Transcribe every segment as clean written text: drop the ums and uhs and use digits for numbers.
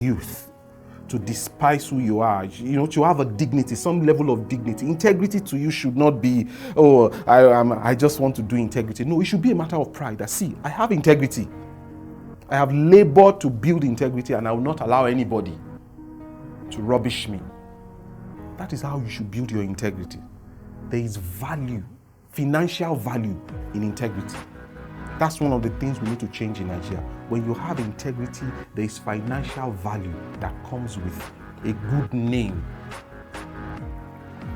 youth to despise who you are, to have a dignity, some level of dignity. Integrity to you should not be, I just want to do integrity. No, it should be a matter of pride. That, see, I have integrity. I have labored to build integrity, and I will not allow anybody to rubbish me. That is how you should build your integrity. There is value, financial value in integrity. That's one of the things we need to change in Nigeria. When you have integrity, there is financial value that comes with a good name.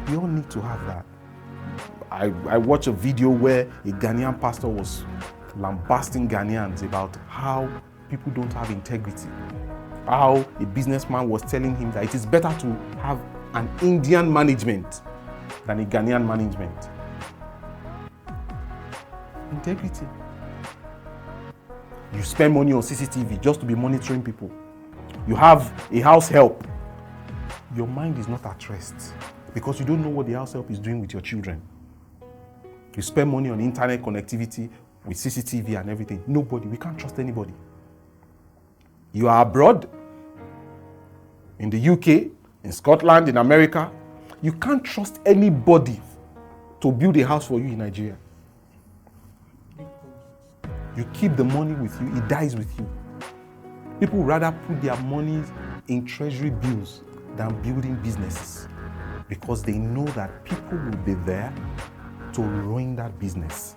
We all need to have that. I watched a video where a Ghanaian pastor was lambasting Ghanaians about how people don't have integrity. How a businessman was telling him that it is better to have an Indian management than a Ghanaian management. Integrity. You spend money on CCTV just to be monitoring people. You have a house help. Your mind is not at rest because you don't know what the house help is doing with your children. You spend money on internet connectivity with CCTV and everything. We can't trust anybody. You are abroad, in the UK, in Scotland, in America. You can't trust anybody to build a house for you in Nigeria. You keep the money with you, it dies with you. People rather put their money in treasury bills than building businesses because they know that people will be there to ruin that business.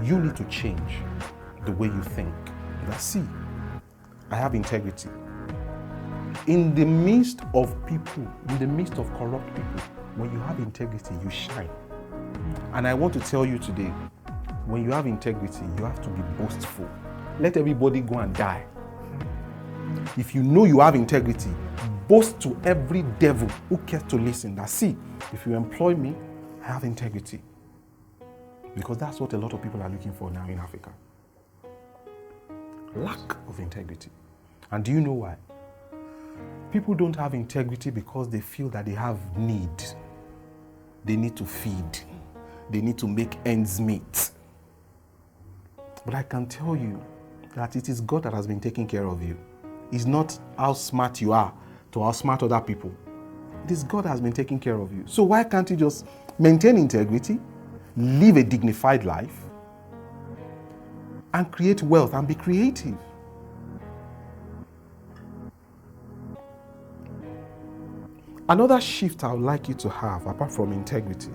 You need to change the way you think. See, I have integrity. In the midst of people, in the midst of corrupt people, when you have integrity, you shine. And I want to tell you today, when you have integrity, you have to be boastful. Let everybody go and die. If you know you have integrity, boast to every devil who cares to listen that, see, if you employ me, I have integrity. Because that's what a lot of people are looking for now in Africa. Lack of integrity. And do you know why? People don't have integrity because they feel that they have need. They need to feed. They need to make ends meet. But I can tell you that it is God that has been taking care of you. It's not how smart you are to outsmart other people. It is God that has been taking care of you. So why can't you just maintain integrity, live a dignified life, and create wealth and be creative? Another shift I would like you to have, apart from integrity,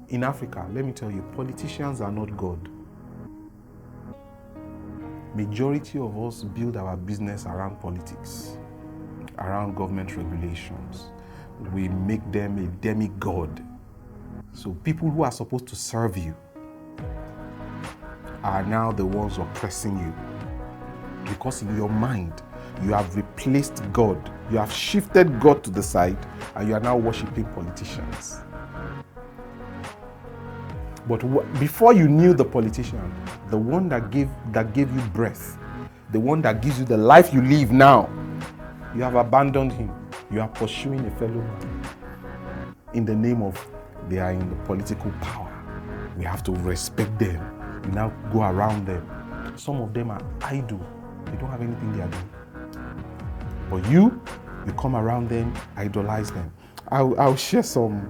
in Africa, let me tell you, politicians are not God. Majority of us build our business around politics, around government regulations. We make them a demigod. So people who are supposed to serve you are now the ones oppressing you. Because in your mind, you have replaced God. You have shifted God to the side and you are now worshiping politicians. But before you knew the politician, the one that gave you breath, the one that gives you the life you live now, you have abandoned him. You are pursuing a fellow man in the name of they are in the political power. We have to respect them. We now go around them. Some of them are idle. They don't have anything they are doing. But you come around them, idolize them. I'll share some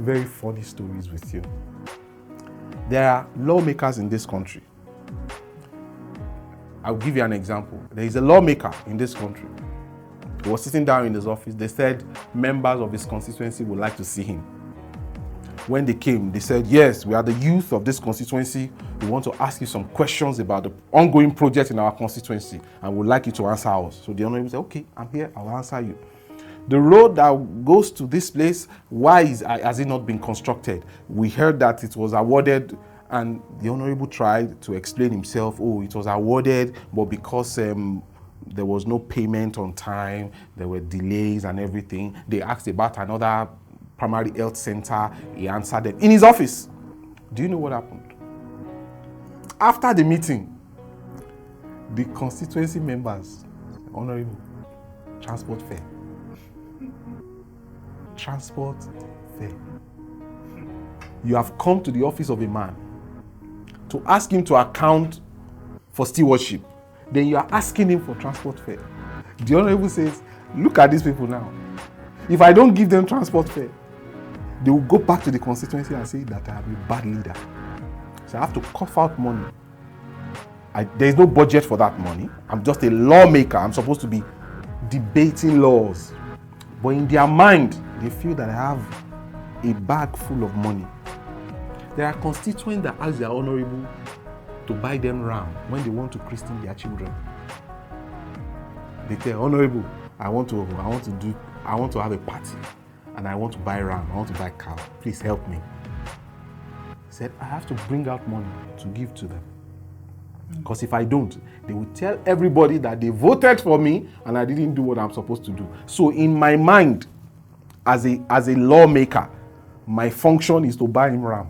very funny stories with you. There are lawmakers in this country. I'll give you an example. There is a lawmaker in this country. He was sitting down in his office. They said members of his constituency would like to see him. When they came, they said, yes, we are the youth of this constituency. We want to ask you some questions about the ongoing project in our constituency and would like you to answer us. So the honorable said, okay, I'm here, I'll answer you. The road that goes to this place, why has it not been constructed? We heard that it was awarded, and the honorable tried to explain himself. Oh, it was awarded, but because there was no payment on time, there were delays and everything. They asked about another primary health center. He answered them in his office. Do you know what happened? After the meeting, the constituency members, honorable, transport fare. Transport fare. You have come to the office of a man to ask him to account for stewardship. then you are asking him for transport fare. The Honorable says, look at these people now. If I don't give them transport fare, they will go back to the constituency and say that I am a bad leader. So I have to cough out money. There is no budget for that money. I'm just a lawmaker. I'm supposed to be debating laws. But in their mind, they feel that I have a bag full of money. There are constituents that ask their honorable to buy them ram when they want to christen their children. They tell honorable, I want to have a party and I want to buy ram, I want to buy cow. Please help me. He said, I have to bring out money to give to them. Because if I don't, they will tell everybody that they voted for me and I didn't do what I'm supposed to do. So in my mind, as a lawmaker, my function is to buy him ram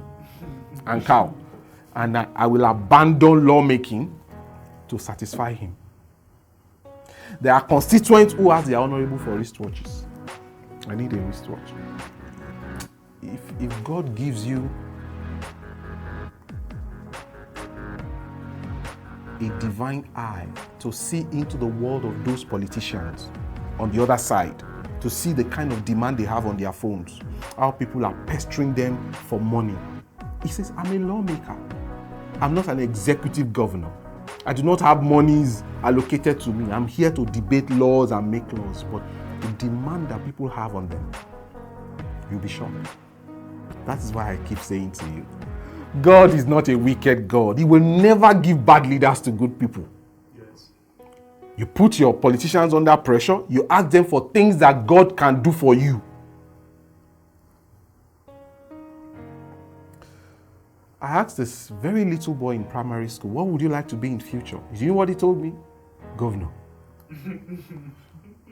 and cow. And I will abandon lawmaking to satisfy him. There are constituents who ask their honorable for wristwatches. I need a wristwatch. If God gives you a divine eye to see into the world of those politicians on the other side, to see the kind of demand they have on their phones, how people are pestering them for money. He says, I'm a lawmaker. I'm not an executive governor. I do not have monies allocated to me. I'm here to debate laws and make laws, but the demand that people have on them, you'll be shocked. That is why I keep saying to you, God is not a wicked God. He will never give bad leaders to good people. Yes. You put your politicians under pressure, you ask them for things that God can do for you. I asked this very little boy in primary school, what would you like to be in future? Do you know what he told me? Governor.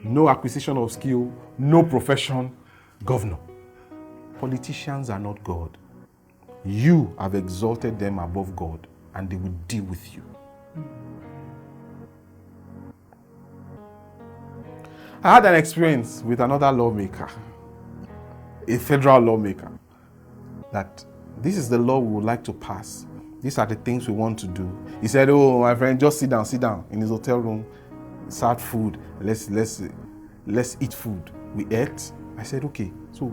No acquisition of skill, no profession, governor. Politicians are not God. You have exalted them above God and they will deal with you. I had an experience with another lawmaker, a federal lawmaker, that this is the law we would like to pass. These are the things we want to do. He said, oh, my friend, just sit down in his hotel room, serve food, let's eat food. We ate. I said, okay. So,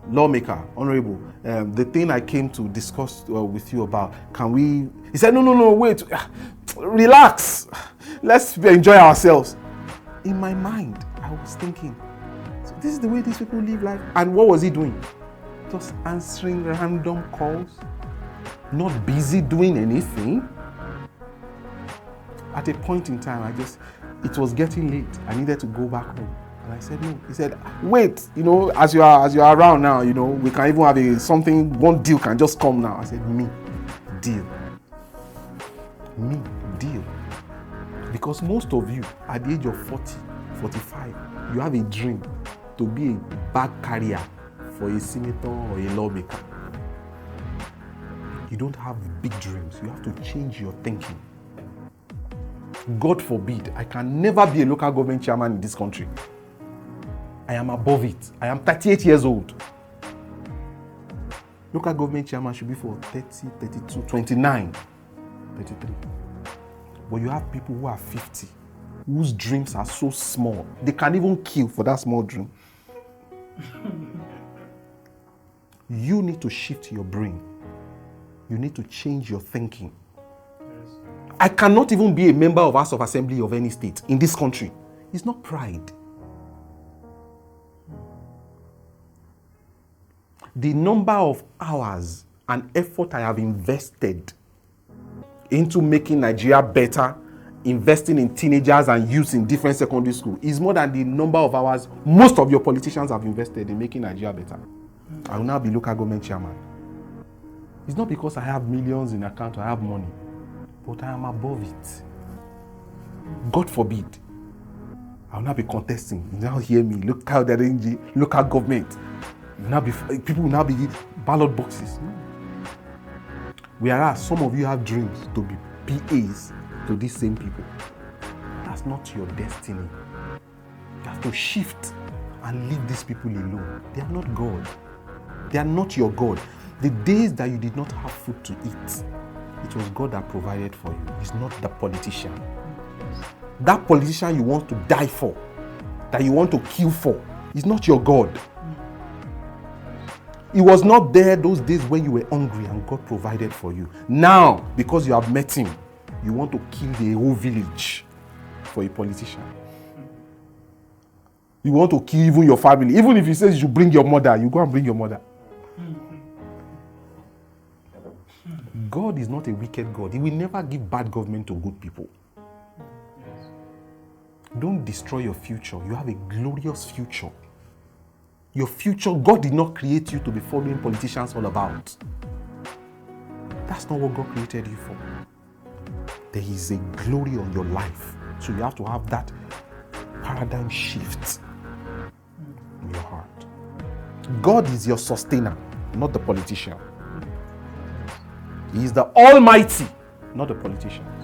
lawmaker, honorable, the thing I came to discuss with you about, can we... He said, no, wait, relax. Let's enjoy ourselves. In my mind, I was thinking, so this is the way these people live life. And what was he doing? Just answering random calls, not busy doing anything. At a point in time, it was getting late. I needed to go back home. And I said, no. He said, wait, as you are around now, we can even have one deal can just come now. I said, me, deal. Because most of you, at the age of 40, 45, you have a dream to be a bag carrier for a senator or a lawmaker. You don't have big dreams. You have to change your thinking. God forbid, I can never be a local government chairman in this country. I am above it. I am 38 years old. Local government chairman should be for 30, 32, 29, 33. But you have people who are 50, whose dreams are so small. They can even kill for that small dream. You need to shift your brain. You need to change your thinking. Yes. I cannot even be a member of House of Assembly of any state in this country. It's not pride. The number of hours and effort I have invested into making Nigeria better, investing in teenagers and youths in different secondary schools, is more than the number of hours most of your politicians have invested in making Nigeria better. I will now be local government chairman. It's not because I have millions in account or I have money, but I am above it. God forbid, I will not be contesting. You now hear me, local government. People will now be ballot boxes. No. Whereas some of you have dreams to be PAs to these same people. That's not your destiny. You have to shift and leave these people alone. They are not God. They are not your God. The days that you did not have food to eat, It was God that provided for you. It's not the politician. That politician you want to die for, that you want to kill for, is not your God. He was not there those days when you were hungry and God provided for you. Now, because you have met him, you want to kill the whole village for a politician. You want to kill even your family. Even if he says you should bring your mother, you go and bring your mother. God is not a wicked God. He will never give bad government to good people. Don't destroy your future. You have a glorious future. Your future, God did not create you to be following politicians all about. That's not what God created you for. There is a glory on your life. So you have to have that paradigm shift in your heart. God is your sustainer, not the politician. He is the Almighty, not the politicians.